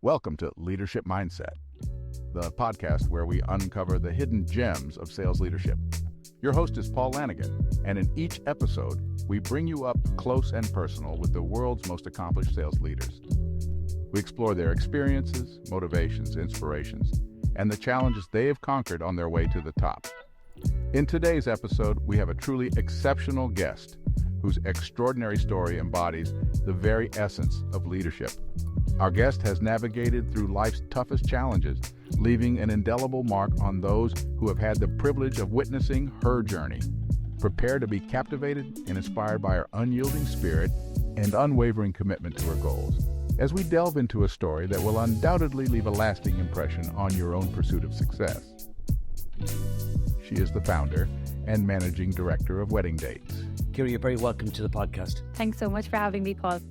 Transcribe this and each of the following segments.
Welcome to Leadership Mindset, the podcast where we uncover the hidden gems of sales leadership. Your host is Paul Lanigan, and in each episode, we bring you up close and personal with the world's most accomplished sales leaders. We explore their experiences, motivations, inspirations, and the challenges they have conquered on their way to the top. In today's episode, we have a truly exceptional guest whose extraordinary story embodies the very essence of leadership. Our guest has navigated through life's toughest challenges, leaving an indelible mark on those who have had the privilege of witnessing her journey. Prepare to be captivated and inspired by her unyielding spirit and unwavering commitment to her goals, as we delve into a story that will undoubtedly leave a lasting impression on your own pursuit of success. She is the founder and managing director of Wedding Dates. Ciara, you're very welcome to the podcast. Thanks so much for having me, Paul.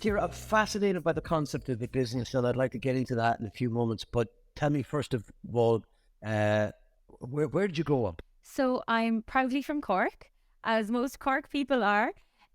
Ciara, I'm fascinated by the concept of the business, and I'd like to get into that in a few moments. But tell me, first of all, where did you grow up? So I'm proudly from Cork, as most Cork people are.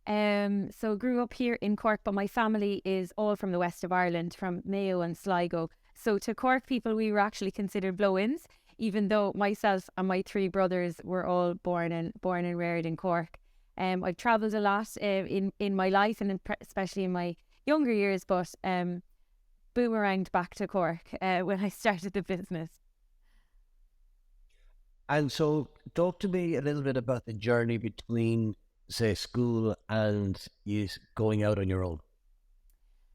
So grew up here in Cork, but my family is all from the west of Ireland, from Mayo and Sligo. So to Cork people, we were actually considered blow-ins, even though myself and my three brothers were all born and reared in Cork. I've travelled a lot in my life, and especially in my younger years, but boomeranged back to Cork when I started the business. And so talk to me a little bit about the journey between, say, school and you going out on your own.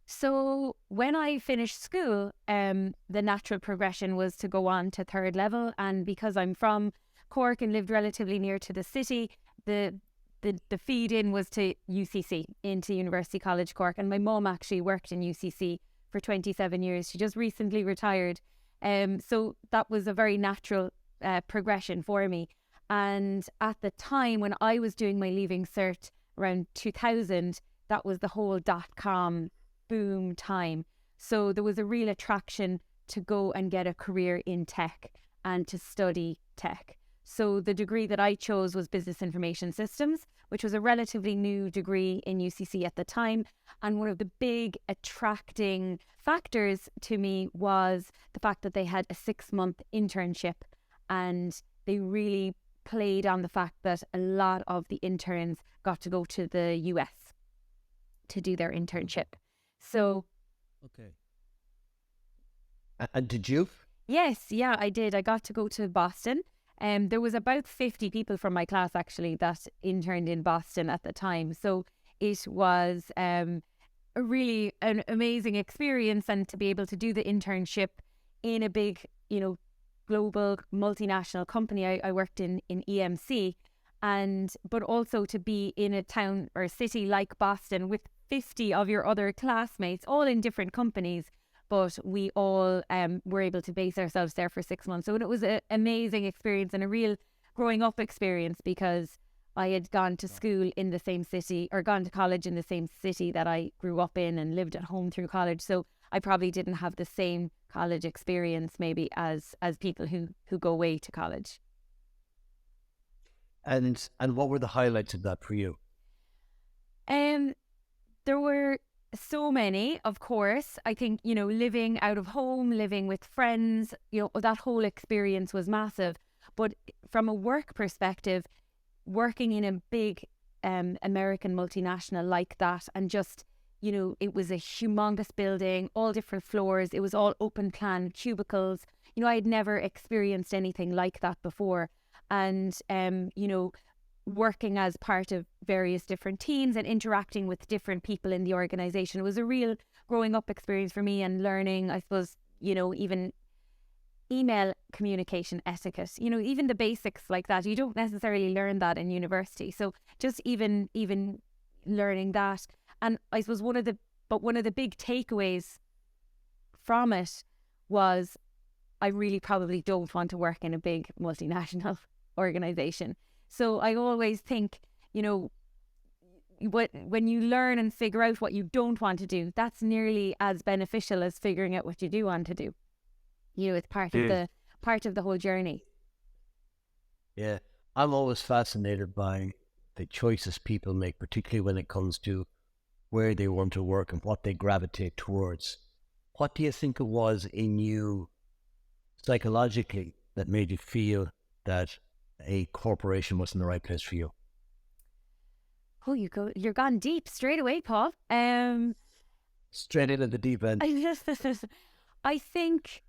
So when I finished school, the natural progression was to go on to third level. And because I'm from Cork and lived relatively near to the city, the feed in was to UCC, into University College Cork. And my mum actually worked in UCC for 27 years. She just recently retired. So that was a very natural progression for me. And at the time when I was doing my leaving cert around 2000, that was the whole .com boom time. So there was a real attraction to go and get a career in tech and to study tech. So the degree that I chose was Business Information Systems, which was a relatively new degree in UCC at the time. And one of the big attracting factors to me was the fact that they had a 6-month internship, and they really played on the fact that a lot of the interns got to go to the US to do their internship. So, okay. And did you? Yes, yeah, I did. I got to go to Boston. There was about 50 people from my class actually that interned in Boston at the time. So it was a really an amazing experience, and to be able to do the internship in a big, global multinational company. I worked in EMC, but also to be in a town or a city like Boston with 50 of your other classmates, all in different companies, but we all were able to base ourselves there for 6 months. So it was an amazing experience and a real growing up experience, because I had gone to school in the same city, or gone to college in the same city that I grew up in and lived at home through college. So I probably didn't have the same college experience maybe as people who go away to college. And what were the highlights of that for you? There were so many, of course. I think, living out of home, living with friends, that whole experience was massive. But from a work perspective, working in a big American multinational like that, and just, it was a humongous building, all different floors. It was all open plan cubicles. I had never experienced anything like that before. And, working as part of various different teams and interacting with different people in the organization. It was a real growing up experience for me, and learning, I suppose, even email communication etiquette, even the basics like that. You don't necessarily learn that in university. So just even learning that. And I suppose one of the big takeaways from it was I really probably don't want to work in a big multinational organization. So I always think, when you learn and figure out what you don't want to do, that's nearly as beneficial as figuring out what you do want to do. It's part of the whole journey. Yeah, I'm always fascinated by the choices people make, particularly when it comes to where they want to work and what they gravitate towards. what do you think it was in you psychologically that made you feel that a corporation wasn't the right place for you? Oh, you're gone deep straight away, Paul. Straight into the deep end. I think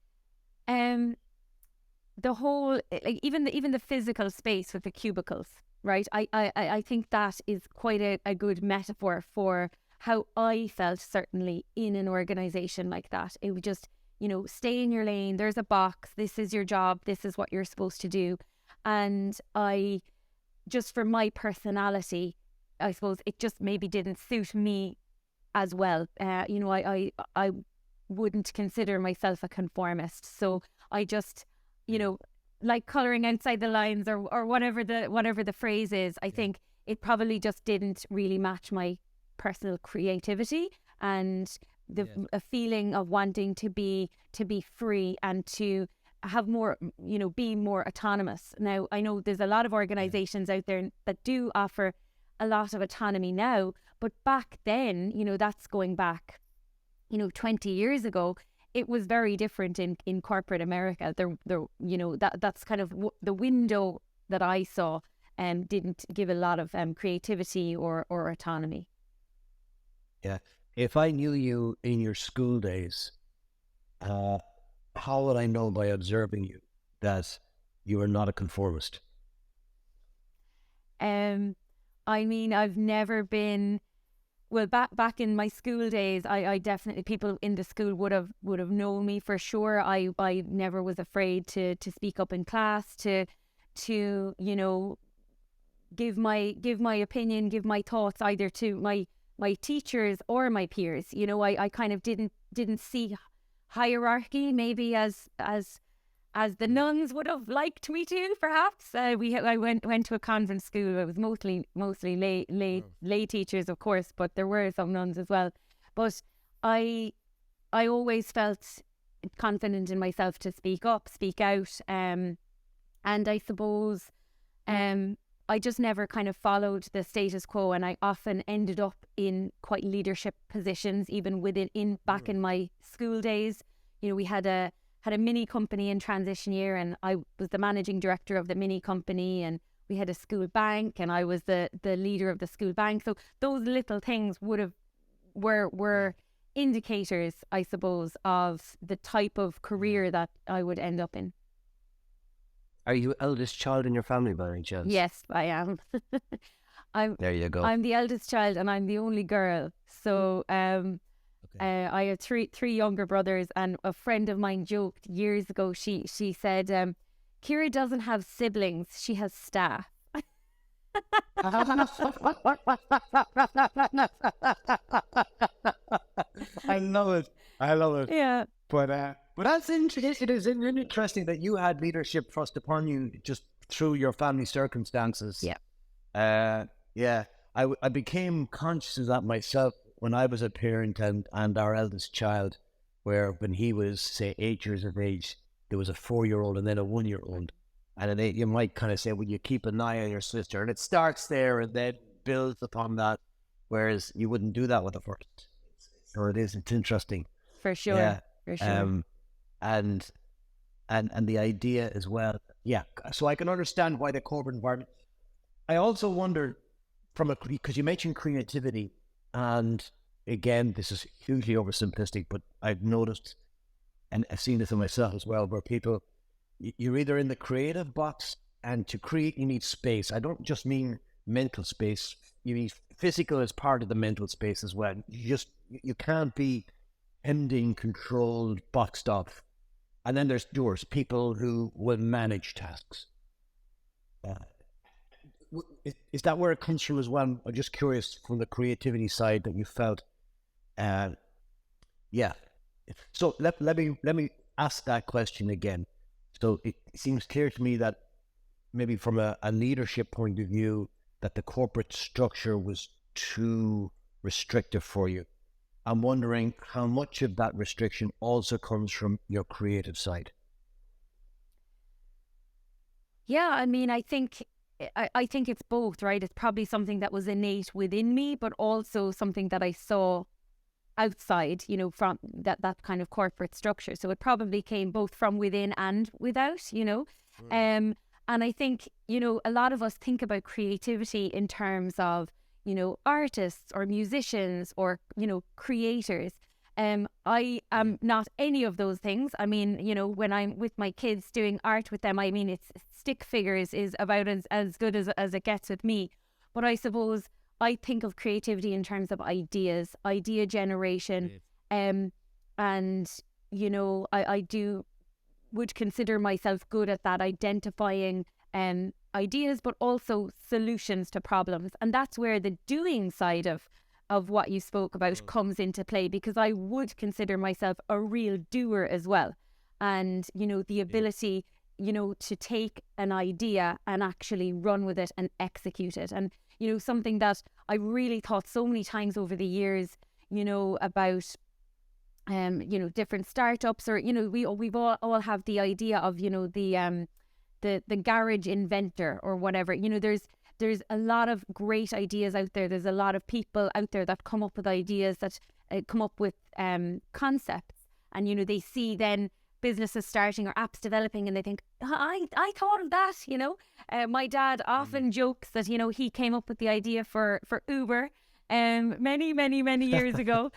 the whole, like even the physical space with the cubicles, right? I think that is quite a good metaphor for how I felt, certainly in an organization like that. It would just, stay in your lane. There's a box. This is your job. This is what you're supposed to do. And just for my personality, I suppose it just maybe didn't suit me as well. I wouldn't consider myself a conformist. So I just, like colouring outside the lines or whatever the phrase is, I think it probably just didn't really match my personal creativity and a feeling of wanting to be free and to have more, be more autonomous. Now, I know there's a lot of organizations out there that do offer a lot of autonomy now, but back then, that's going back, 20 years ago, it was very different in corporate America. That's kind of the window that I saw didn't give a lot of creativity or autonomy. Yeah. If I knew you in your school days, how would I know by observing you that you are not a conformist? I mean, I've never been. Well, back in my school days, I definitely, people in the school would have known me for sure. I never was afraid to speak up in class, to give my opinion, give my thoughts either to my teachers or my peers. I kind of didn't see hierarchy maybe as the nuns would have liked me to, perhaps. I went to a convent school. It was mostly lay teachers, of course, but there were some nuns as well. But I always felt confident in myself to speak up, speak out, and I suppose I just never kind of followed the status quo, and I often ended up in quite leadership positions, even back in my school days. We had a mini company in transition year, and I was the managing director of the mini company, and we had a school bank, and I was the leader of the school bank. So those little things were indicators, I suppose, of the type of career that I would end up in. Are you eldest child in your family by any chance? Yes, I am. There you go. I'm the eldest cild, and I'm the only girl. So I have three younger brothers, and a friend of mine joked years ago. She said, "Ciara doesn't have siblings; she has staff." I love it. Yeah. But that's interesting. It is interesting that you had leadership thrust upon you just through your family circumstances. Yeah. Yeah. I became conscious of that myself when I was a parent and our eldest child, where when he was, say, 8 years of age, there was a 4-year-old and then a 1-year-old. And at 8, you might kind of say, well, you keep an eye on your sister. And it starts there and then builds upon that, whereas you wouldn't do that with the first. Or it's interesting. For sure. Yeah. For sure. And the idea as well. Yeah. So I can understand why the corporate environment. I also wonder because you mentioned creativity, and again, this is hugely oversimplistic, but I've noticed, and I've seen this in myself as well, where people, you're either in the creative box, and to create, you need space. I don't just mean mental space. You need physical as part of the mental space as well. You can't be hemmed in, controlled, boxed off. And then there's people who will manage tasks. Is that where it comes from as well? I'm just curious from the creativity side that you felt. Yeah. So let me ask that question again. So it seems clear to me that maybe from a leadership point of view, that the corporate structure was too restrictive for you. I'm wondering how much of that restriction also comes from your creative side. Yeah, I mean, I think it's both, right? It's probably something that was innate within me, but also something that I saw outside, you know, from that kind of corporate structure. So it probably came both from within and without, you know. And I think, you know, a lot of us think about creativity in terms of, you know, artists or musicians or, you know, creators. I am not any of those things. I mean, you know, when I'm with my kids doing art with them, I mean, it's stick figures is about as good as it gets with me. But I suppose I think of creativity in terms of ideas, idea generation. And, you know, I would consider myself good at that, identifying ideas, but also solutions to problems. And that's where the doing side of what you spoke about comes into play, because I would consider myself a real doer as well. And, you know, the ability, you know, to take an idea and actually run with it and execute it. And, you know, something that I really thought so many times over the years, you know, about you know, different startups, or, you know, we've all have the idea of, you know, the garage inventor or whatever. You know, there's a lot of great ideas out there. There's a lot of people out there that come up with ideas, that come up with concepts, and, you know, they see then businesses starting or apps developing, and they think, I thought of that, you know. My dad often jokes that, you know, he came up with the idea for Uber many years ago.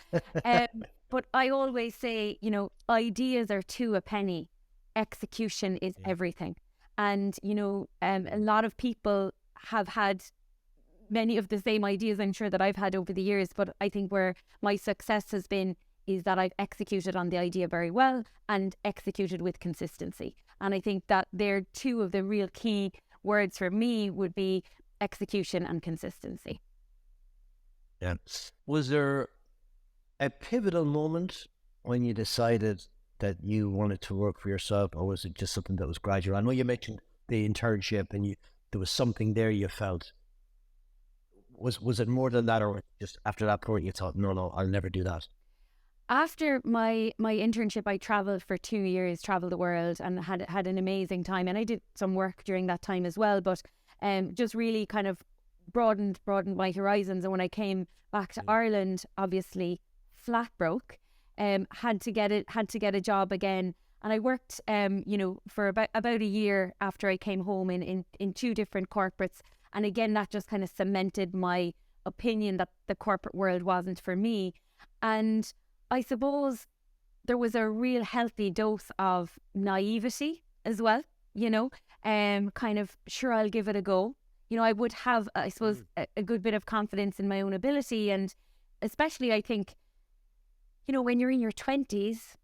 But I always say, you know, ideas are two a penny. Execution is everything. And, you know, a lot of people have had many of the same ideas, I'm sure, that I've had over the years. But I think where my success has been is that I've executed on the idea very well and executed with consistency. And I think that they're two of the real key words for me, would be execution and consistency. Yeah. Was there a pivotal moment when you decided that you wanted to work for yourself, or was it just something that was gradual? I know you mentioned the internship, and there was something there you felt. Was it more than that, or just after that point you thought, no, I'll never do that? After my internship, I travelled for 2 years, travelled the world, and had an amazing time. And I did some work during that time as well, but just really kind of broadened my horizons. And when I came back to Ireland, obviously flat broke, had to get a job again. And I worked, you know, for about a year after I came home in 2 different corporates. And again, that just kind of cemented my opinion that the corporate world wasn't for me. And I suppose there was a real healthy dose of naivety as well, you know, kind of, sure, I'll give it a go. You know, I would have, I suppose, a good bit of confidence in my own ability. And especially, I think, you know, when you're in your 20s,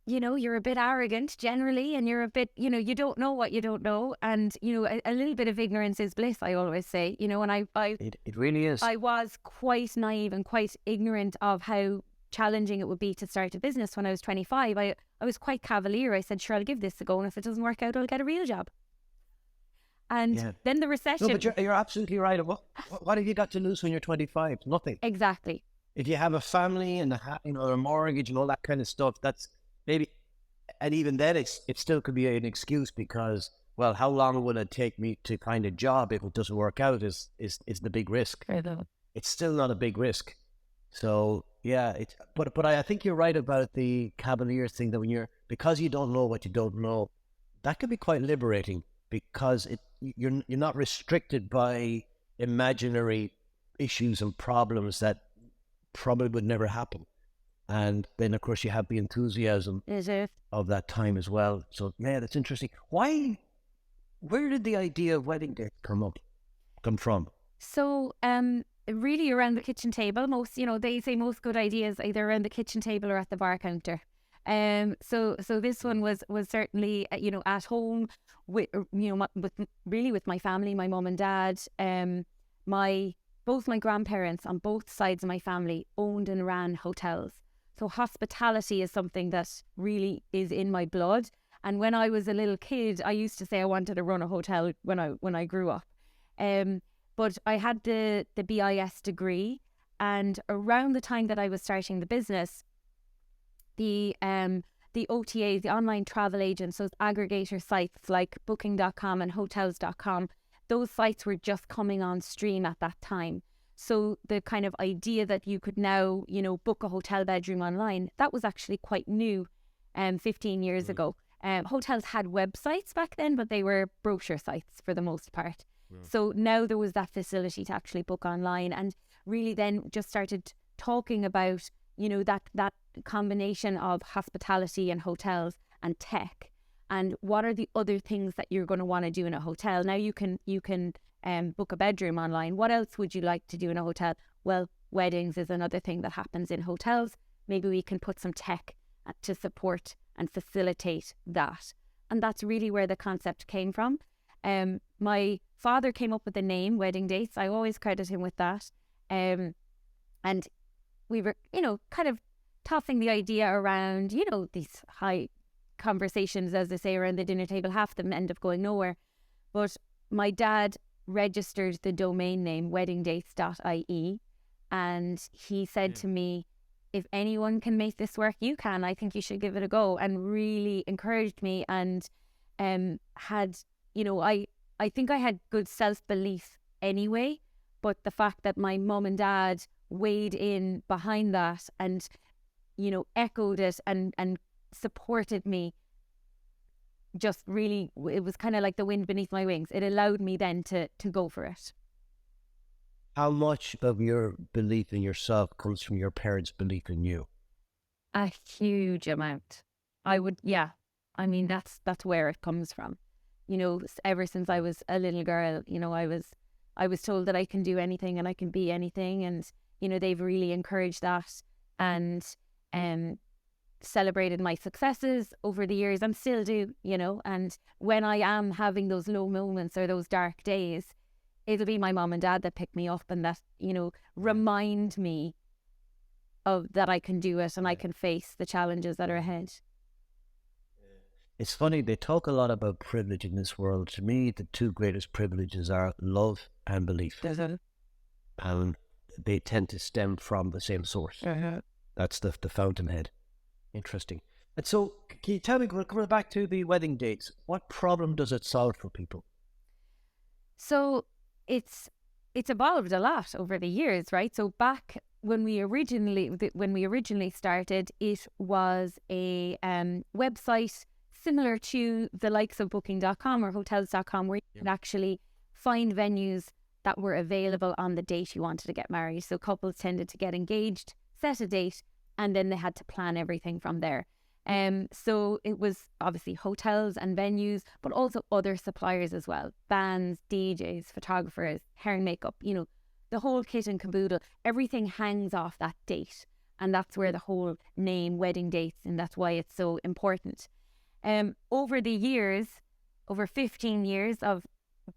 you know, you're a bit arrogant generally, and you're a bit, you know, you don't know what you don't know. And, you know, a little bit of ignorance is bliss, I always say, you know. And it really is. I was quite naive and quite ignorant of how challenging it would be to start a business when I was 25. I was quite cavalier. I said, sure, I'll give this a go, and if it doesn't work out, I'll get a real job. And then the recession. No, but you're absolutely right. What have you got to lose when you're 25? Nothing. Exactly. If you have a family and a mortgage and all that kind of stuff, that's maybe, and even then it still could be an excuse, because, well, how long will it take me to find a job if it doesn't work out is the big risk. It's still not a big risk. So yeah, but I think you're right about the cavalier thing, that because you don't know what you don't know, that can be quite liberating, because you're not restricted by imaginary issues and problems that probably would never happen. And then, of course, you have the enthusiasm of that time as well. So, yeah, that's interesting. Where did the idea of wedding day come from? So, really around the kitchen table. Most, you know, they say most good ideas either around the kitchen table or at the bar counter. So this one was certainly, you know, at home with, you know, with my family, my mum and dad. Both my grandparents on both sides of my family owned and ran hotels. So hospitality is something that really is in my blood. And when I was a little kid, I used to say I wanted to run a hotel when I grew up. But I had the BIS degree, and around the time that I was starting the business, the OTAs, the online travel agents, those aggregator sites like booking.com and hotels.com, those sites were just coming on stream at that time. So the kind of idea that you could now, book a hotel bedroom online, that was actually quite new 15 years ago. Hotels had websites back then, but they were brochure sites for the most part. So now there was that facility to actually book online, and really then just started talking about, that combination of hospitality and hotels and tech, and what are the other things that you're going to want to do in a hotel. Now you can book a bedroom online. What else would you like to do in a hotel? Well, weddings is another thing that happens in hotels. Maybe we can put some tech to support and facilitate that. And that's really where the concept came from. My father came up with the name Wedding Dates. I always credit him with that. And we were, kind of tossing the idea around, these high conversations, as they say, around the dinner table. Half of them end up going nowhere. But my dad registered the domain name weddingdates.ie, and he said to me, if anyone can make this work, you can. I think you should give it a go, and really encouraged me, and had, I think I had good self-belief anyway, but the fact that my mum and dad weighed in behind that and, echoed it and supported me, just really, it was kind of like the wind beneath my wings. It allowed me then to go for it. How much of your belief in yourself comes from your parents' belief in you? A huge amount. That's where it comes from. Ever since I was a little girl, I was told that I can do anything and I can be anything, and they've really encouraged that and celebrated my successes over the years, and still do, and when I am having those low moments or those dark days, it'll be my mom and dad that pick me up and that, remind me of that I can do it and I can face the challenges that are ahead. It's funny, they talk a lot about privilege in this world. To me, the two greatest privileges are love and belief. And they tend to stem from the same source. That's the fountainhead. Interesting. And so, can you tell me, coming back to the Wedding Dates, what problem does it solve for people? So it's evolved a lot over the years, right? So back when we originally started, it was a website similar to the likes of booking.com or hotels.com, where you could actually find venues that were available on the date you wanted to get married. So couples tended to get engaged, set a date, and then they had to plan everything from there. So it was obviously hotels and venues, but also other suppliers as well. Bands, DJs, photographers, hair and makeup, the whole kit and caboodle. Everything hangs off that date. And that's where the whole name Wedding Dates, and that's why it's so important. Over the years, over 15 years of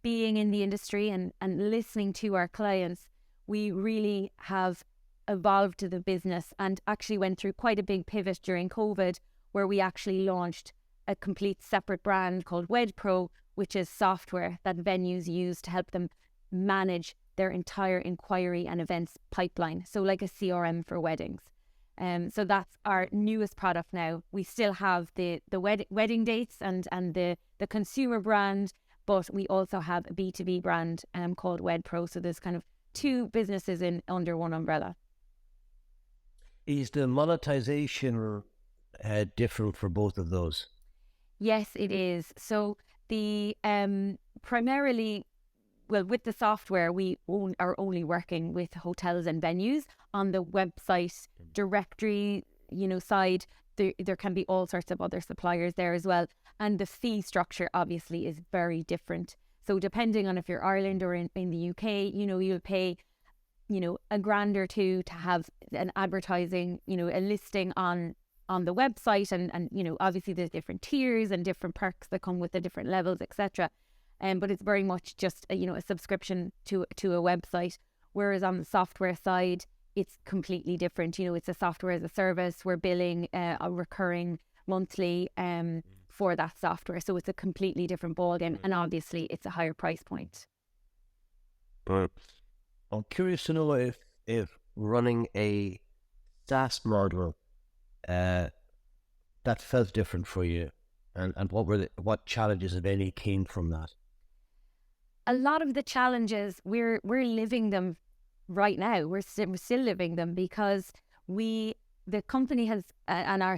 being in the industry and listening to our clients, we really have evolved to the business, and actually went through quite a big pivot during COVID, where we actually launched a complete separate brand called WedPro, which is software that venues use to help them manage their entire inquiry and events pipeline. So like a CRM for weddings. So that's our newest product now. We still have the Wedding Dates and the consumer brand, but we also have a B2B brand called WedPro. So there's kind of two businesses under one umbrella. Is the monetization different for both of those? Yes, it is. So the primarily, with the software, we are only working with hotels and venues. On the website directory, side, there can be all sorts of other suppliers there as well. And the fee structure obviously is very different. So depending on if you're Ireland or in the UK, you'll pay $1,000 or $2,000 to have an advertising, a listing on the website, and obviously there's different tiers and different perks that come with the different levels, etc. But it's very much just a subscription to a website. Whereas on the software side, it's completely different. It's a software as a service. We're billing a recurring monthly for that software, so it's a completely different ballgame, and obviously it's a higher price point. I'm curious to know if running a SaaS model that felt different for you, and what challenges, if any, came from that? A lot of the challenges we're living them right now. We're still living them because the company has, and our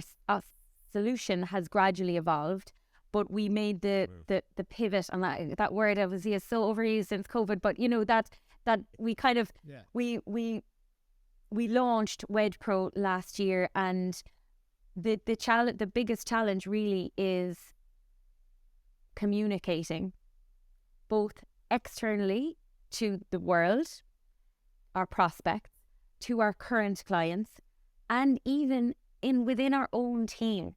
solution has gradually evolved, but we made the pivot, and that word obviously is so overused since COVID, but that we kind of, we launched WedPro last year, and the biggest challenge really is communicating both externally to the world, our prospects, to our current clients, and even within our own team.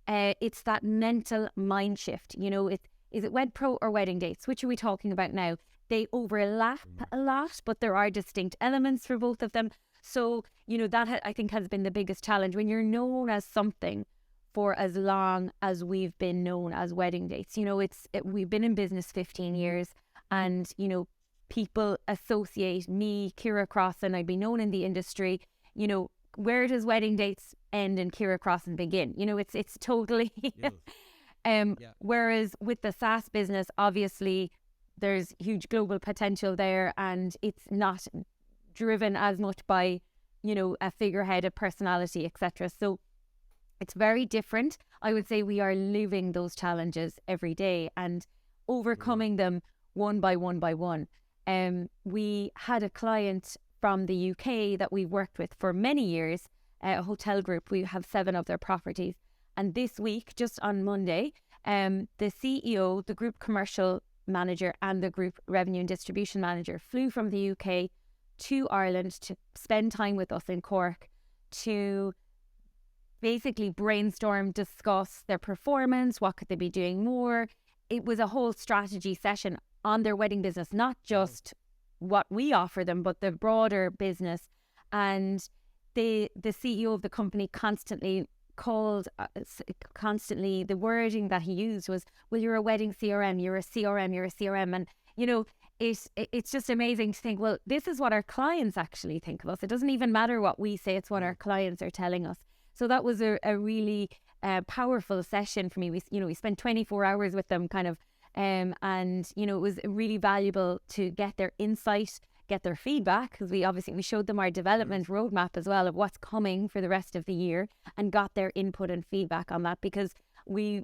It's that mental mind shift. Is it WedPro or wedding dates? Which are we talking about now? They overlap a lot, but there are distinct elements for both of them. So, that I think has been the biggest challenge when you're known as something for as long as we've been known as wedding dates. We've been in business 15 years, and, people associate me, Ciara Crossan, I'd be known in the industry. Where does wedding dates end and Ciara Crossan begin? It's totally... Whereas with the SaaS business, obviously, there's huge global potential there, and it's not driven as much by, a figurehead, a personality, etc. So it's very different. I would say we are living those challenges every day and overcoming them one by one by one. We had a client from the UK that we worked with for many years, a hotel group. We have 7 of their properties. And this week, just on Monday, the CEO, the group commercial manager, and the group revenue and distribution manager flew from the UK to Ireland to spend time with us in Cork to basically brainstorm, discuss their performance, what could they be doing more. It was a whole strategy session on their wedding business, not just what we offer them, but the broader business. And the CEO of the company constantly the wording that he used was, well, you're a wedding CRM, you're a CRM. And it's just amazing to think, well, this is what our clients actually think of us. It doesn't even matter what we say, it's what our clients are telling us. So that was a really powerful session for me. We spent 24 hours with them kind of, and it was really valuable to get their insight, get their feedback, because we showed them our development roadmap as well of what's coming for the rest of the year, and got their input and feedback on that, because we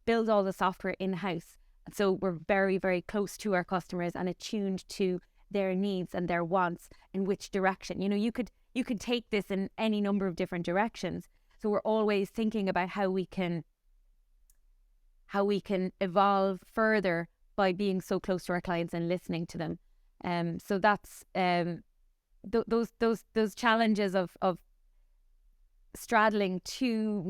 build all the software in-house. So we're very, very close to our customers and attuned to their needs and their wants, in which direction. You could take this in any number of different directions. So we're always thinking about how we can evolve further by being so close to our clients and listening to them. So that's those challenges of straddling two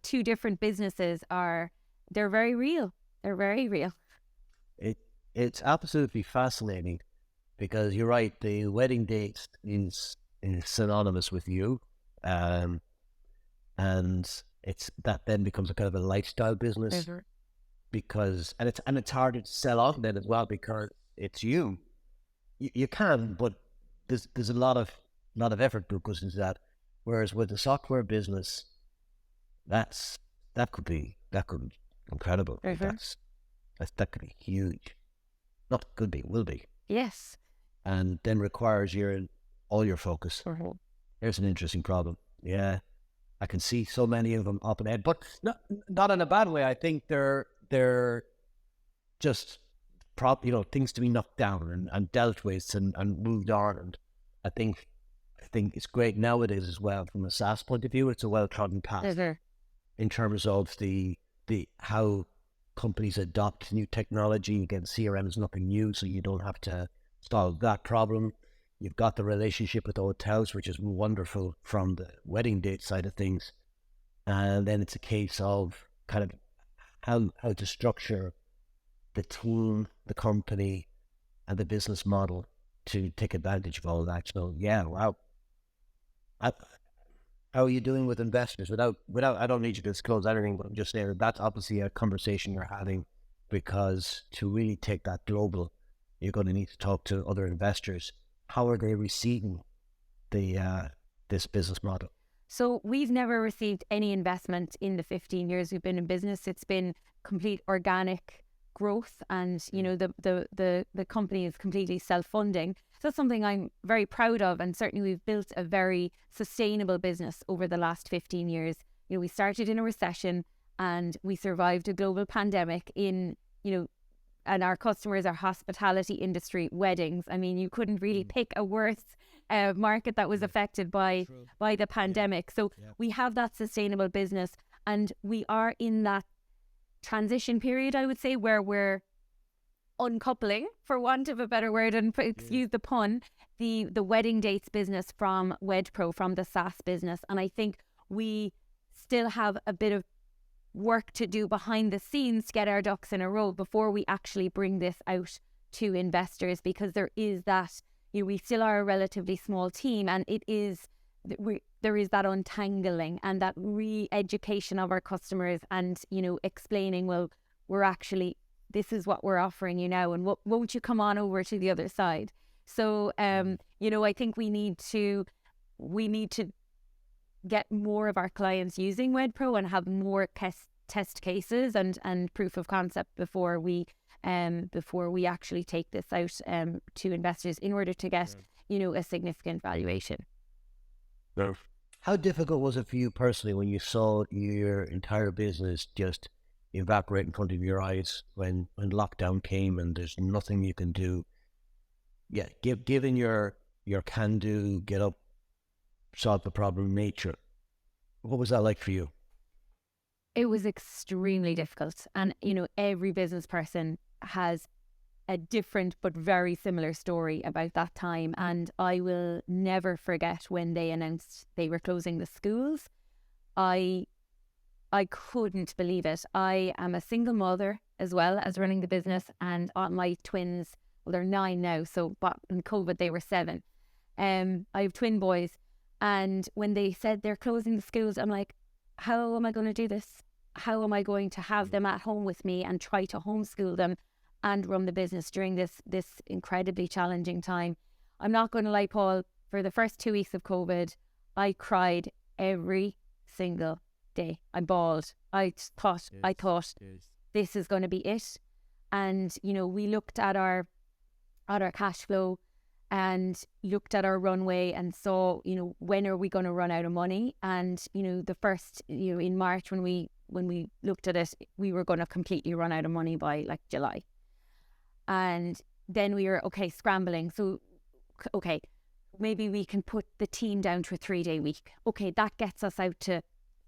two different businesses they're very real. They're very real. It's absolutely fascinating, because you're right. The wedding date is synonymous with you, and it's that then becomes a kind of a lifestyle business, because it's harder to sell on then as well, because it's you. You can, but there's a lot of effort that goes into that. Whereas with the software business, that could be incredible. That could be huge. Not could be, will be. Yes. And then requires all your focus. Here's an interesting problem. Yeah, I can see so many of them up ahead, but not in a bad way. I think they're just things to be knocked down and dealt with and moved on. And I think it's great nowadays as well from a SaaS point of view. It's a well-trodden path in terms of the how companies adopt new technology. Again, CRM is nothing new, so you don't have to solve that problem. You've got the relationship with the hotels, which is wonderful from the wedding date side of things. And then it's a case of kind of how to structure the team, the company, and the business model to take advantage of all that. So yeah, wow. How are you doing with investors? Without, I don't need you to disclose anything, but I'm just saying that's obviously a conversation you're having, because to really take that global, you're going to need to talk to other investors. How are they receiving this business model? So we've never received any investment in the 15 years we've been in business. It's been complete organic growth, and the company is completely self-funding. that's something I'm very proud of. And certainly we've built a very sustainable business over the last 15 years. You know, we started in a recession and we survived a global pandemic in, you know, and our customers are hospitality industry, weddings. I mean, you couldn't really pick a worse market that was affected by the pandemic. So we have that sustainable business, and we are in that transition period, I would say, where we're uncoupling, for want of a better word, and excuse the pun, the wedding dates business from WedPro, from the SaaS business. And I think we still have a bit of work to do behind the scenes to get our ducks in a row before we actually bring this out to investors, because there is that, you know, we still are a relatively small team, and there is that untangling and that re-education of our customers, and, you know, explaining, well, we're actually, this is what we're offering you now, and won't you come on over to the other side? So you know, I think we need to get more of our clients using WedPro and have more test cases and proof of concept before we actually take this out to investors in order to get you know, a significant valuation. How difficult was it for you personally when you saw your entire business just evaporate in front of your eyes when lockdown came and there's nothing you can do? Yeah, given your can-do, get up, solve the problem nature, what was that like for you? It was extremely difficult, and you know, every business person has a different but very similar story about that time. And I will never forget when they announced they were closing the schools. I couldn't believe it. I am a single mother as well as running the business, and my twins, well, they're 9 now, so but in COVID they were 7. I have twin boys, and when they said they're closing the schools, I'm like, how am I going to do this? How am I going to have them at home with me and try to homeschool them and run the business during this incredibly challenging time? I'm not going to lie, Paul, for the first 2 weeks of COVID, I cried every single day. I bawled. I thought this is going to be it. And, you know, we looked at our cash flow and looked at our runway and saw, you know, when are we going to run out of money? And, you know, the first, you know, in March when we looked at it, we were going to completely run out of money by like July. And then we were, scrambling. So, maybe we can put the team down to a 3-day week. Okay, that gets us out to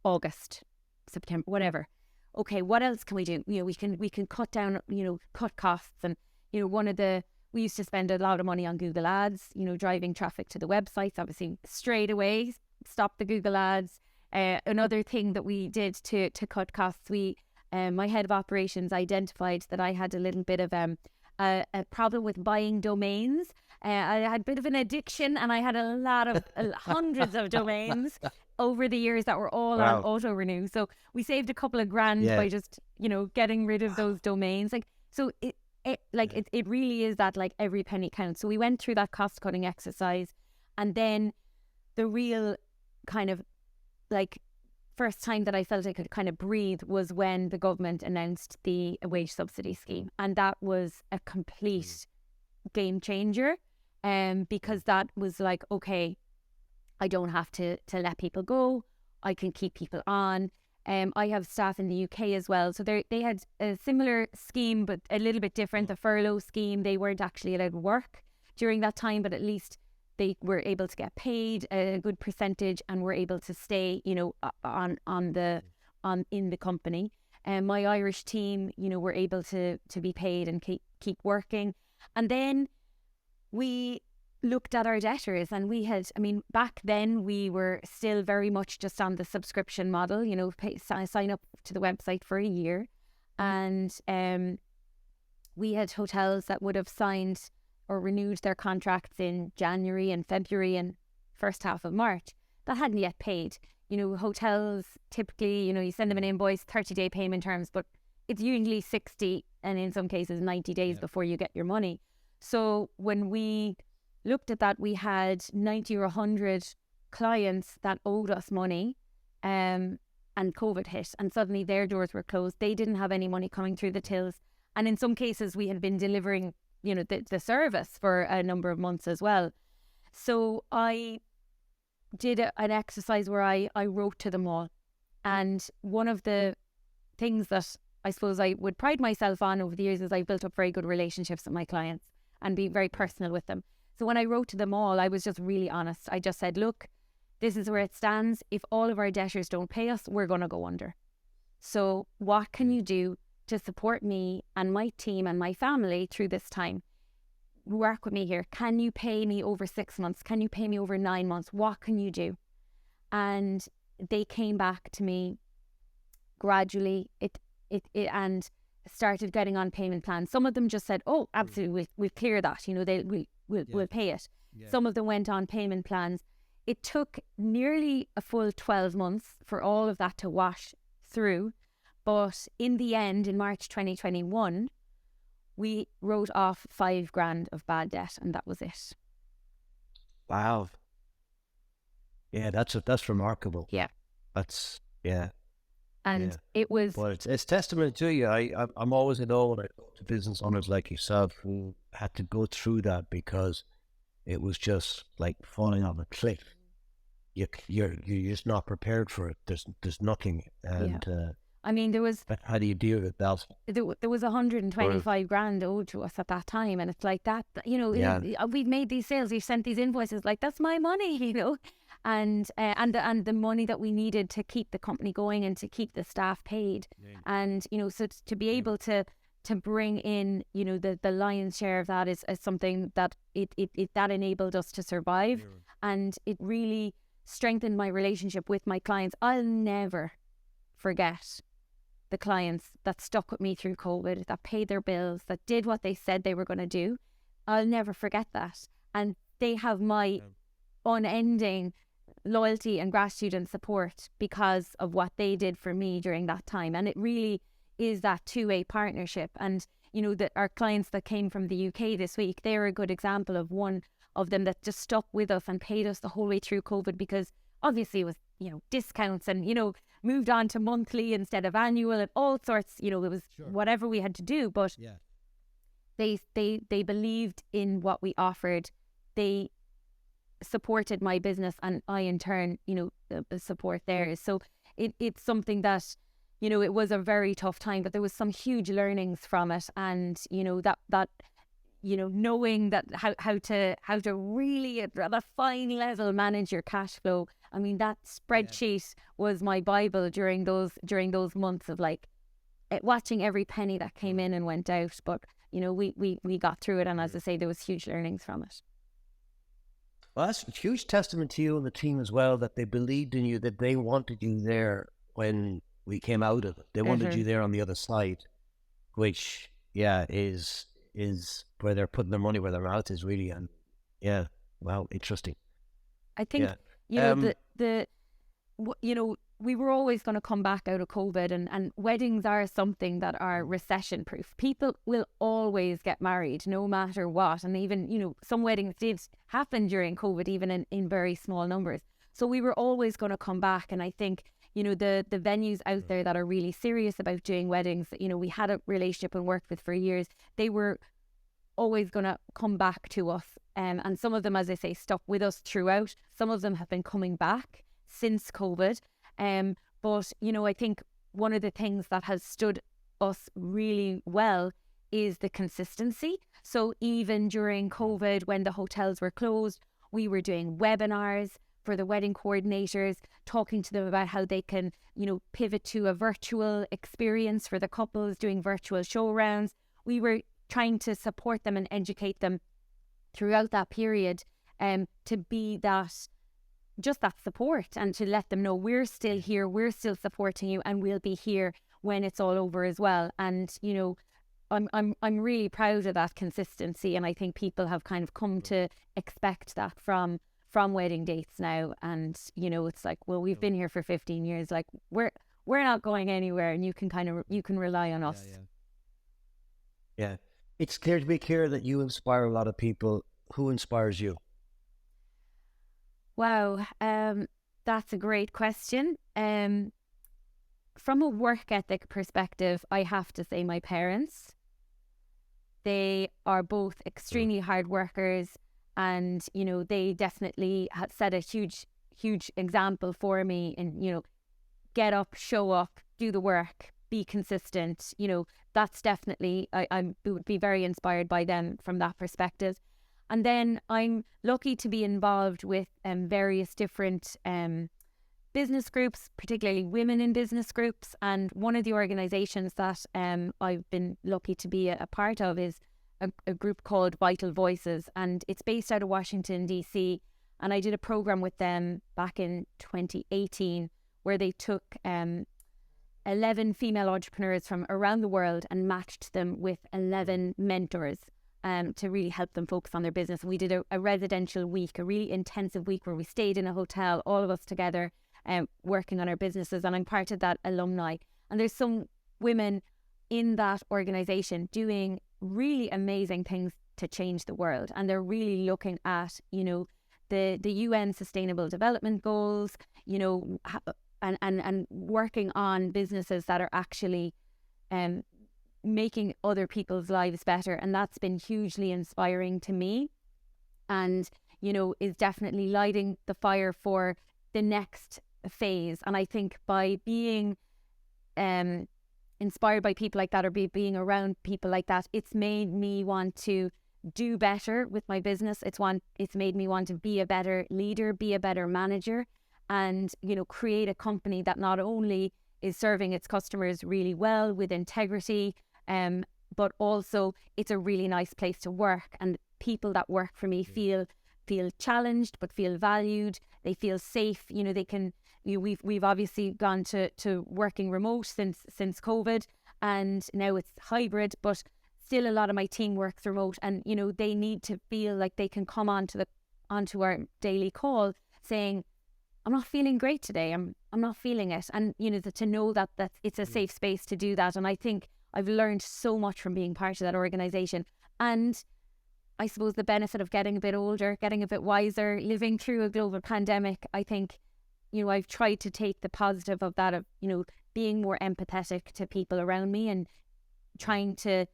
August, September, whatever. Okay, what else can we do? You know, we can cut down, you know, cut costs. And, you know, we used to spend a lot of money on Google Ads, you know, driving traffic to the websites, obviously straight away, stop the Google Ads. Another thing that we did to cut costs, my head of operations identified that I had a little bit of a problem with buying domains. I had a bit of an addiction, and I had a lot of hundreds of domains over the years that were all on auto renew. So we saved a couple of grand by just, you know, getting rid of those domains. Like, so it really is that, like, every penny counts. So we went through that cost cutting exercise, and then the real kind of like first time that I felt I could kind of breathe was when the government announced the wage subsidy scheme. And that was a complete game changer, because that was like, okay, I don't have to let people go. I can keep people on. I have staff in the UK as well. So they had a similar scheme, but a little bit different. The furlough scheme, they weren't actually allowed to work during that time, but at least they were able to get paid a good percentage and were able to stay, you know, in the company. And my Irish team, you know, were able to be paid and keep working. And then we looked at our debtors, and we had, I mean, back then we were still very much just on the subscription model, you know, sign up to the website for a year. And we had hotels that would have signed or renewed their contracts in January and February and first half of March that hadn't yet paid. You know, hotels typically, you know, you send them an invoice, 30-day payment terms, but it's usually 60 and in some cases 90 days before you get your money. So when we looked at that, we had 90 or 100 clients that owed us money, and COVID hit, and suddenly their doors were closed. They didn't have any money coming through the tills. And in some cases we had been delivering the service for a number of months as well. So I did an exercise where I wrote to them all. And one of the things that I suppose I would pride myself on over the years is I built up very good relationships with my clients and being very personal with them. So when I wrote to them all, I was just really honest. I just said, look, this is where it stands. If all of our debtors don't pay us, we're going to go under. So what can you do to support me and my team and my family through this time? Work with me here. Can you pay me over 6 months? Can you pay me over 9 months? What can you do? And they came back to me gradually and started getting on payment plans. Some of them just said, oh, absolutely, we'll clear that. We'll pay it. Yeah. Some of them went on payment plans. It took nearly a full 12 months for all of that to wash through. But in the end, in March 2021, we wrote off $5,000 of bad debt, and that was it. Wow. Yeah, that's remarkable. Yeah. And it was... But it's testament to you. I'm always in awe when I talk to business owners like yourself who had to go through that, because it was just like falling off a cliff. You're just not prepared for it. There's nothing. And I mean, there was... But how do you deal with that? There was $125,000 owed to us at that time, and it's like that, we've made these sales, we've sent these invoices, like that's my money, and the money that we needed to keep the company going and to keep the staff paid, and so to be able to bring in the lion's share of that is something that it that enabled us to survive, and it really strengthened my relationship with my clients. I'll never forget the clients that stuck with me through COVID, that paid their bills, that did what they said they were going to do. I'll never forget that. And they have my unending loyalty and gratitude and support because of what they did for me during that time. And it really is that two-way partnership. And, our clients that came from the UK this week, they're a good example of one of them that just stuck with us and paid us the whole way through COVID, because obviously it was, discounts and, moved on to monthly instead of annual and all sorts, it was whatever we had to do. But they believed in what we offered. They supported my business, and I in turn, support theirs. So it's something that, it was a very tough time, but there was some huge learnings from it. And, that knowing that how to really at a fine level manage your cash flow. I mean, that spreadsheet was my Bible during those months of watching every penny that came in and went out. But we got through it, and as I say, there was huge learnings from it. Well, that's a huge testament to you and the team as well, that they believed in you, that they wanted you there when we came out of it. They wanted you there on the other side, which is where they're putting their money where their mouth is, really. And wow, interesting. I think we were always going to come back out of COVID, and weddings are something that are recession proof. People will always get married no matter what, and even some weddings did happen during COVID, even in very small numbers. So we were always going to come back. And I think the venues out there that are really serious about doing weddings, we had a relationship and worked with for years, they were always going to come back to us. And some of them, as I say, stuck with us throughout. Some of them have been coming back since COVID. But, I think one of the things that has stood us really well is the consistency. So even during COVID, when the hotels were closed, we were doing webinars for the wedding coordinators, talking to them about how they can, pivot to a virtual experience for the couples, doing virtual show rounds. We were trying to support them and educate them throughout that period, to be that support, and to let them know we're still here, we're still supporting you, and we'll be here when it's all over as well. And I'm really proud of that consistency, and I think people have kind of come to expect that from wedding dates now. And it's like, well, we've been here for 15 years, like we're not going anywhere, and you can rely on us. Yeah. It's clear that you inspire a lot of people. Who inspires you? Wow, that's a great question. From a work ethic perspective, I have to say my parents. They are both extremely hard workers, and, you know, they definitely have set a huge example for me. And, you know, get up, show up, do the work, be consistent. You know, that's definitely, I would be very inspired by them from that perspective. And then I'm lucky to be involved with various different business groups, particularly women in business groups. And one of the organizations that I've been lucky to be a part of is a group called Vital Voices, and it's based out of Washington, DC. And I did a program with them back in 2018 where they took 11 female entrepreneurs from around the world and matched them with 11 mentors to really help them focus on their business. And we did a residential week, a really intensive week where we stayed in a hotel, all of us together, working on our businesses. And I'm part of that alumni. And there's some women in that organization doing really amazing things to change the world. And they're really looking at, you know, the UN Sustainable Development Goals, you know, and working on businesses that are actually making other people's lives better. And that's been hugely inspiring to me, and, you know, is definitely lighting the fire for the next phase. And I think by being inspired by people like that, or being around people like that, it's made me want to do better with my business. It's made me want to be a better leader, be a better manager, and, you know, create a company that not only is serving its customers really well with integrity, but also it's a really nice place to work, and people that work for me feel challenged but feel valued. They feel safe. You know, they can. You know, we've obviously gone to working remote since COVID, and now it's hybrid, but still a lot of my team works remote, and, you know, they need to feel like they can come onto our daily call saying, I'm not feeling great today. I'm not feeling it. And, you know, to know that it's a safe space to do that. And I think I've learned so much from being part of that organization. And I suppose the benefit of getting a bit older, getting a bit wiser, living through a global pandemic, I think, you know, I've tried to take the positive of that, of, you know, being more empathetic to people around me and trying to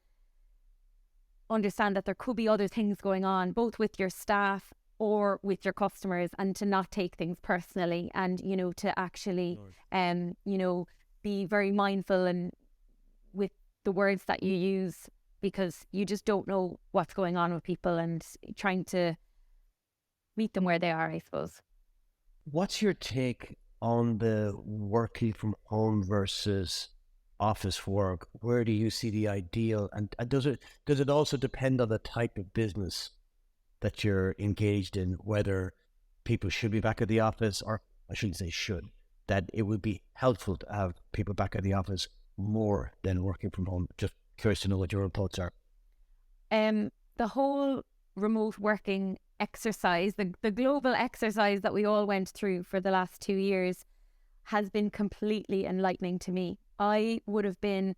understand that there could be other things going on, both with your staff or with your customers, and to not take things personally, and, you know, to actually, you know, be very mindful and with the words that you use, because you just don't know what's going on with people, and trying to meet them where they are, I suppose. What's your take on the working from home versus office work? Where do you see the ideal? And does it also depend on the type of business that you're engaged in, whether people should be back at the office, or I shouldn't say should, that it would be helpful to have people back at the office more than working from home? Just curious to know what your own thoughts are. The whole remote working exercise, the global exercise that we all went through for the last 2 years, has been completely enlightening to me. I would have been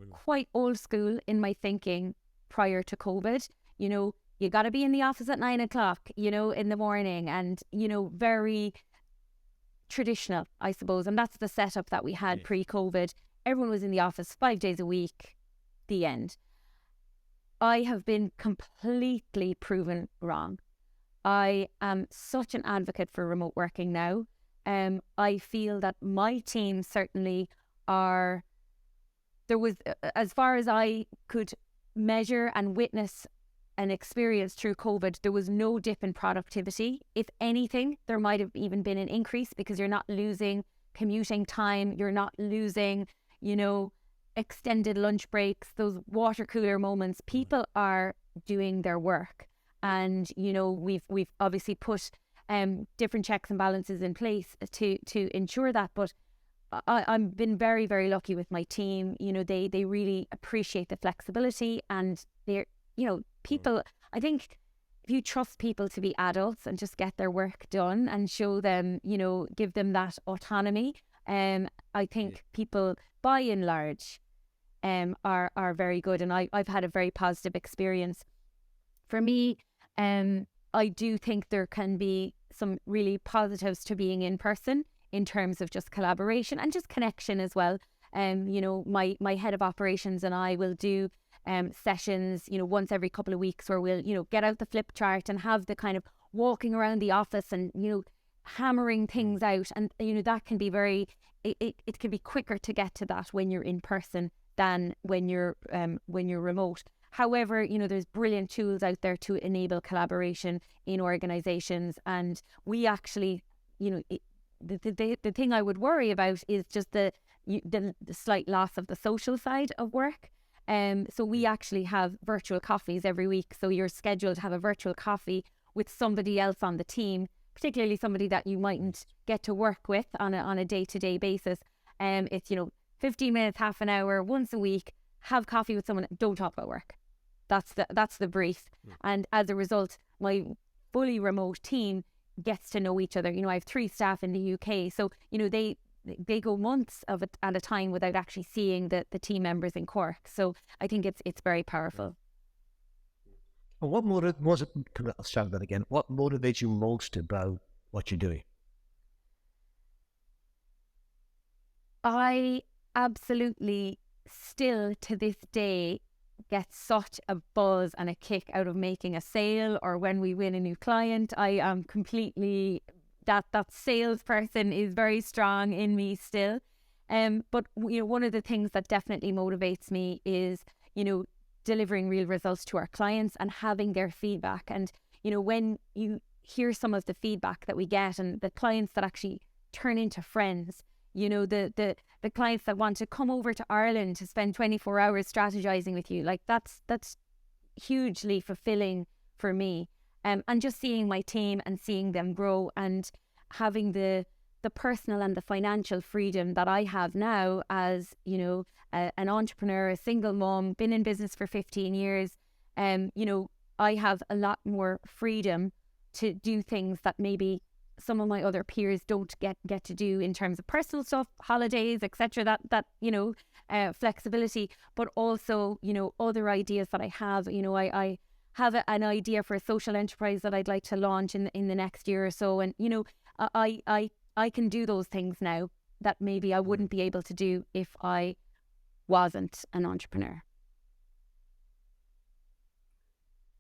quite old school in my thinking prior to COVID. You know, you got to be in the office at 9 o'clock, you know, in the morning, and, you know, very traditional, I suppose. And that's the setup that we had pre-COVID. Everyone was in the office 5 days a week, the end. I have been completely proven wrong. I am such an advocate for remote working now. I feel that my team certainly are, there was, as far as I could measure and witness and experience through COVID, there was no dip in productivity. If anything, there might have even been an increase, because you're not losing commuting time, you're not losing, you know, extended lunch breaks, those water cooler moments. People are doing their work. And, you know, we've obviously put different checks and balances in place to ensure that. But I've been very, very lucky with my team. You know, they really appreciate the flexibility, and they're, you know, people, I think if you trust people to be adults and just get their work done and show them, you know, give them that autonomy, I think people by and large are very good. And I've had a very positive experience. For me, I do think there can be some really positives to being in person in terms of just collaboration and just connection as well. You know, my head of operations and I will do sessions, once every couple of weeks, where we'll, get out the flip chart and have the kind of walking around the office and, hammering things out. And, that can be it can be quicker to get to that when you're in person than when you're remote. However, there's brilliant tools out there to enable collaboration in organizations. And we actually, the thing I would worry about is just the slight loss of the social side of work. So we actually have virtual coffees every week. So you're scheduled to have a virtual coffee with somebody else on the team, particularly somebody that you mightn't get to work with on a day-to-day basis. It's 15 minutes, half an hour, once a week. Have coffee with someone. Don't talk about work. That's the brief. And as a result, my fully remote team gets to know each other. I have 3 staff in the UK, so they go months at a time without actually seeing the team members in Cork. So I think it's very powerful. And what I'll start that again. What motivates you most about what you're doing? I absolutely still to this day get such a buzz and a kick out of making a sale, or when we win a new client. I am completely, that salesperson is very strong in me still. But one of the things that definitely motivates me is, delivering real results to our clients and having their feedback. And, when you hear some of the feedback that we get, and the clients that actually turn into friends, the clients that want to come over to Ireland to spend 24 hours strategizing with you, like that's hugely fulfilling for me. And just seeing my team and seeing them grow, and having the personal and the financial freedom that I have now as, an entrepreneur, a single mom, been in business for 15 years. I have a lot more freedom to do things that maybe some of my other peers don't get to do in terms of personal stuff, holidays, etc. That flexibility, but also, other ideas that I have. I have an idea for a social enterprise that I'd like to launch in the next year or so. And, I can do those things now that maybe I wouldn't be able to do if I wasn't an entrepreneur.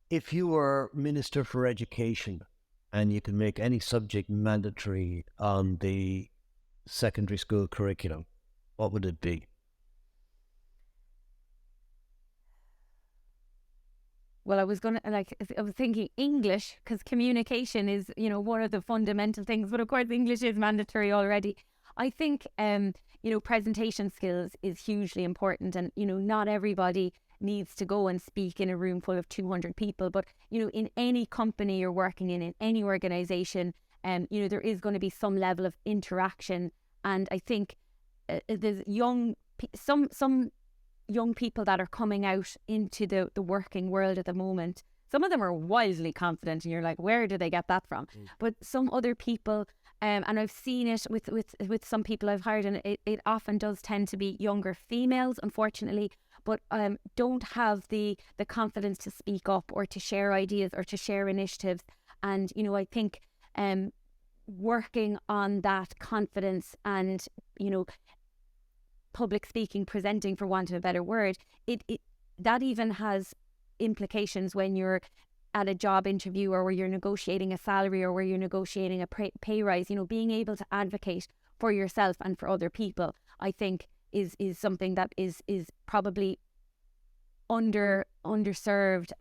If you were Minister for Education and you could make any subject mandatory on the secondary school curriculum, what would it be? Well, I was thinking English, because communication is, one of the fundamental things. But of course, English is mandatory already. I think, presentation skills is hugely important. And, not everybody needs to go and speak in a room full of 200 people. But, in any company you're working in any organization, there is going to be some level of interaction. And I think there's some young people that are coming out into the working world at the moment. Some of them are wildly confident, and you're like, where do they get that from? But some other people, and I've seen it with some people I've hired, and it often does tend to be younger females, unfortunately, but don't have the confidence to speak up or to share ideas or to share initiatives. And, I think working on that confidence and, public speaking, presenting, for want of a better word, that even has implications when you're at a job interview, or where you're negotiating a salary, or where you're negotiating a pay rise. Being able to advocate for yourself and for other people, I think is something that is probably underserved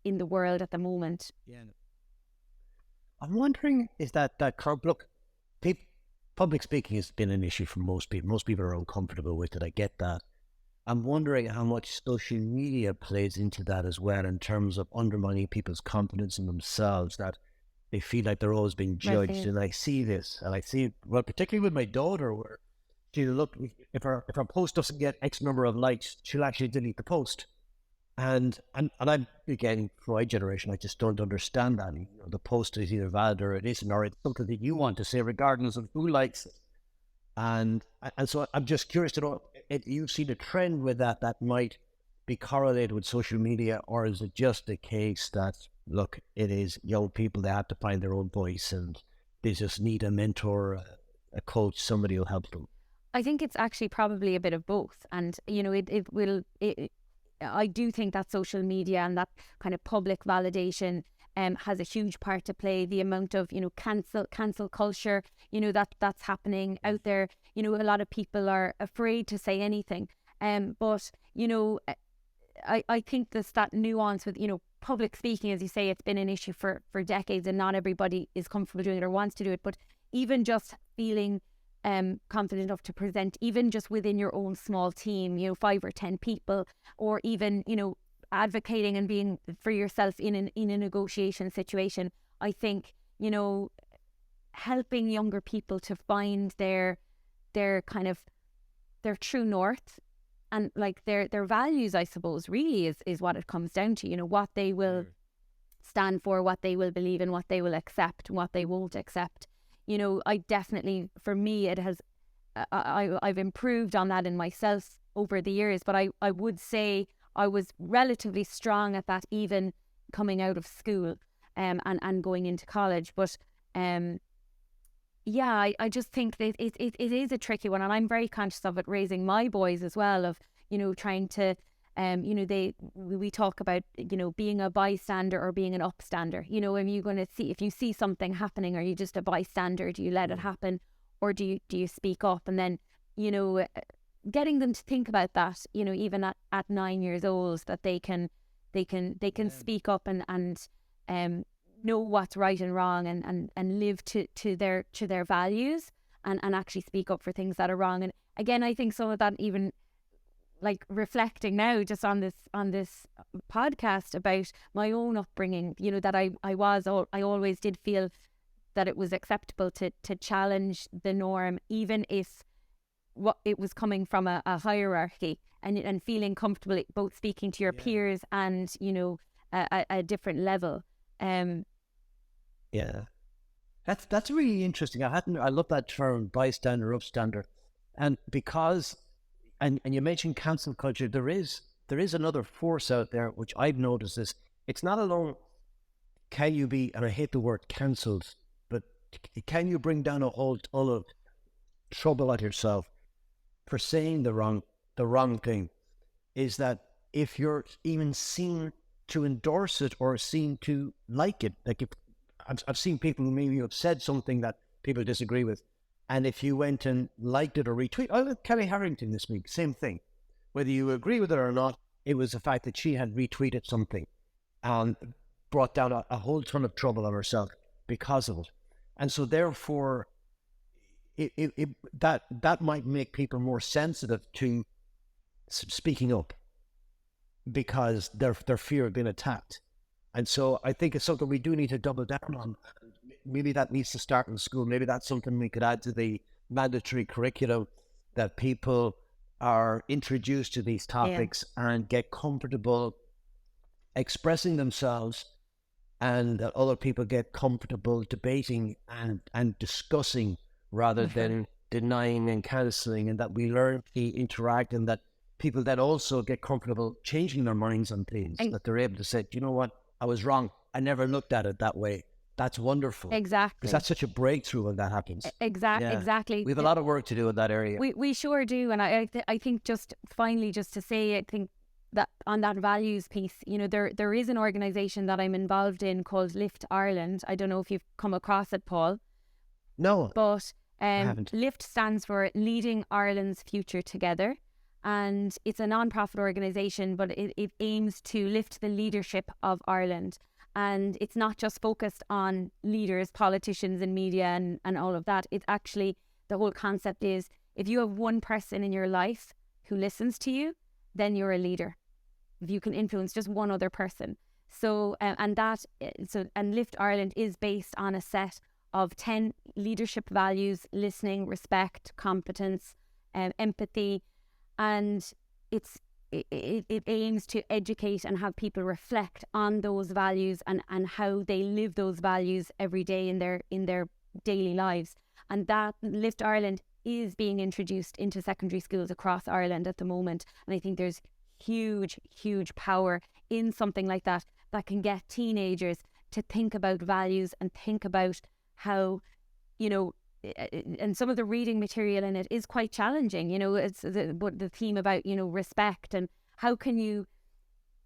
in the world at the moment. Yeah. I'm wondering, is that look, public speaking has been an issue for most people. Most people are uncomfortable with it. I get that. I'm wondering how much social media plays into that as well, in terms of undermining people's confidence in themselves, that they feel like they're always being judged. Right. And I see this, and I see it, well, particularly with my daughter, where she'll look, if her post doesn't get X number of likes, she'll actually delete the post. And I'm, again, for my generation, I just don't understand that. The post is either valid or it isn't, or it's something that you want to say regardless of who likes it. And so I'm just curious to know if you see the trend with that might be correlated with social media, or is it just the case that, look, it is young people, they have to find their own voice and they just need a mentor, a coach, somebody who'll help them? I think it's actually probably a bit of both. And, I do think that social media and that kind of public validation has a huge part to play. The amount of, cancel culture, that's happening out there. A lot of people are afraid to say anything. But I think there's that nuance with, public speaking, as you say, it's been an issue for decades, and not everybody is comfortable doing it or wants to do it. But even just feeling confident enough to present, even just within your own small team, 5 or 10 people, or even, advocating and being for yourself in a negotiation situation. I think, helping younger people to find their kind of their true north, and like their values, I suppose, really is what it comes down to. What they will stand for, what they will believe in, what they will accept, what they won't accept. I definitely, for me, it has, I've improved on that in myself over the years, but I would say I was relatively strong at that even coming out of school and going into college. But I just think that it is a tricky one, and I'm very conscious of it, raising my boys as well, of, trying to, we talk about, being a bystander or being an upstander. If you see something happening, are you just a bystander? Do you let it happen, or do you speak up? And then, getting them to think about that, even at 9 years old, that they can speak up and know what's right and wrong, and live to their values, and actually speak up for things that are wrong. And again, I think some of that, even like reflecting now just on this podcast about my own upbringing, that I always did feel that it was acceptable to challenge the norm, even if what it was coming from a hierarchy, and feeling comfortable both speaking to your peers and a different level. That's really interesting. I love that term, bystander, upstander, and because and you mentioned cancel culture. There is another force out there which I've noticed is, it's not alone can you be, and I hate the word cancelled, but can you bring down a whole ton of trouble at yourself for saying the wrong thing, is that if you're even seen to endorse it or seen to like it, like if I've seen people who maybe have said something that people disagree with, and if you went and liked it or retweet, I look at Kelly Harrington this week, same thing. Whether you agree with it or not, it was the fact that she had retweeted something and brought down a whole ton of trouble on herself because of it. And so therefore, that might make people more sensitive to speaking up because their fear of being attacked. And so I think it's something we do need to double down on. Maybe that needs to start in school. Maybe that's something we could add to the mandatory curriculum, that people are introduced to these topics and get comfortable expressing themselves, and that other people get comfortable debating and discussing rather than denying and cancelling, and that we learn to interact, and that people then also get comfortable changing their minds on things, that they're able to say, you know what, I was wrong. I never looked at it that way. That's wonderful. Exactly. Because that's such a breakthrough when that happens. Exactly. We have a lot of work to do in that area. We sure do. And I think just finally, just to say, I think that on that values piece, there is an organisation that I'm involved in called Lift Ireland. I don't know if you've come across it, Paul. No. But I haven't. Lift stands for Leading Ireland's Future Together. And it's a non-profit organisation, but it aims to lift the leadership of Ireland. And it's not just focused on leaders, politicians and media and all of that. It's actually, the whole concept is, if you have one person in your life who listens to you, then you're a leader. If you can influence just one other person. So, and Lift Ireland is based on a set of 10 leadership values: listening, respect, competence, empathy. And it aims to educate and have people reflect on those values and how they live those values every day in their daily lives. And that Lift Ireland is being introduced into secondary schools across Ireland at the moment. And I think there's huge power in something like that can get teenagers to think about values and think about how, and some of the reading material in it is quite challenging. It's the theme about, respect, and how can you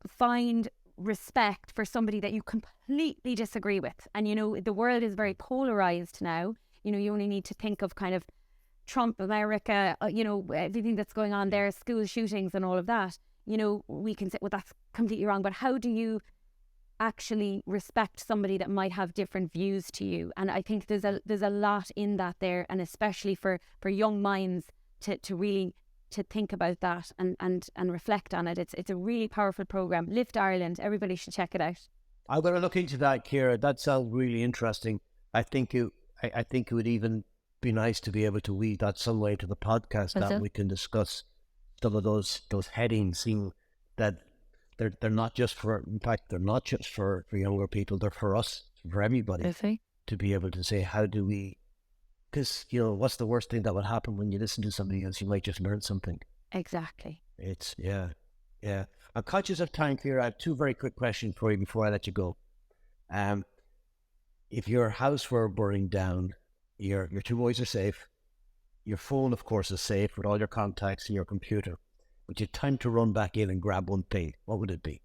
find respect for somebody that you completely disagree with. And, you know, the world is very polarized now. You know, you only need to think of kind of Trump, America, you know, everything that's going on there, school shootings and all of that. You know, we can say, well, that's completely wrong. But how do you actually respect somebody that might have different views to you? And I think there's a lot in that there, and especially for young minds to really to think about that and reflect on it. It's a really powerful program. Lift Ireland. Everybody should check it out. I'm going to look into that, Ciara. That sounds really interesting. I think it would even be nice to be able to weave that some way to the podcast that we can discuss some of those headings, seeing that they're not just for, in fact, they're not just for younger people, they're for us, for everybody, to be able to say, how do we, because, you know, what's the worst thing that would happen when you listen to somebody else? You might just learn something. Exactly. It's, yeah. I'm conscious of time, Ciara. I have two very quick questions for you before I let you go. If your house were burning down, your two boys are safe, your phone, of course, is safe with all your contacts and your computer, but you had time to run back in and grab one thing, what would it be?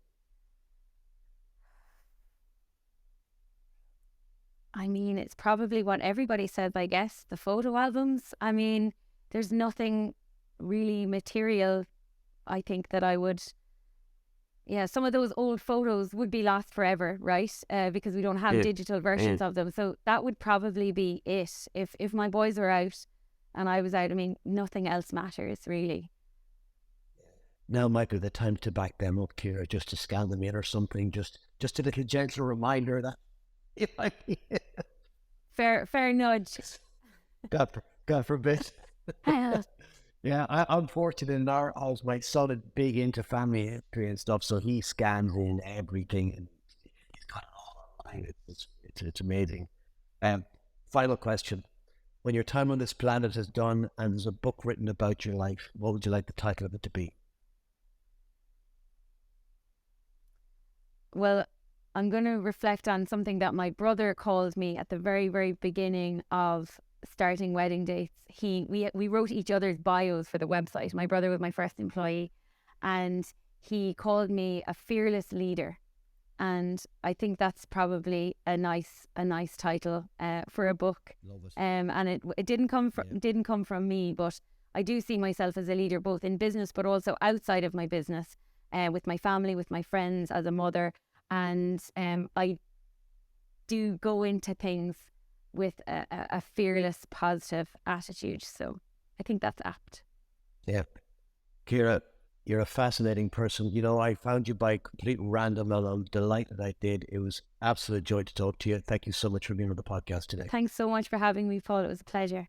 I mean, it's probably what everybody says, I guess, the photo albums. I mean, there's nothing really material, I think, that I would... Yeah, some of those old photos would be lost forever, right? Because we don't have digital versions of them. So that would probably be it. If my boys were out and I was out, I mean, nothing else matters, really. Now might be the time to back them up, Ciara, just to scan them in or something. Just a little gentle reminder that if I fair nudge. God forbid. Yeah, I'm fortunate in our house. My son is big into family history and stuff, so he scans in everything and he's got it all online. It's amazing. Final question: when your time on this planet is done and there's a book written about your life, what would you like the title of it to be? Well, I'm going to reflect on something that my brother called me at the very, very beginning of starting Wedding Dates. We wrote each other's bios for the website. My brother was my first employee, and he called me a fearless leader. And I think that's probably a nice title for a book. Love it. And it didn't come from me, but I do see myself as a leader both in business but also outside of my business, with my family, with my friends, as a mother. And I do go into things with a fearless, positive attitude. So I think that's apt. Yeah. Ciara, you're a fascinating person. You know, I found you by complete random, and I'm delighted I did. It was absolute joy to talk to you. Thank you so much for being on the podcast today. Thanks so much for having me, Paul. It was a pleasure.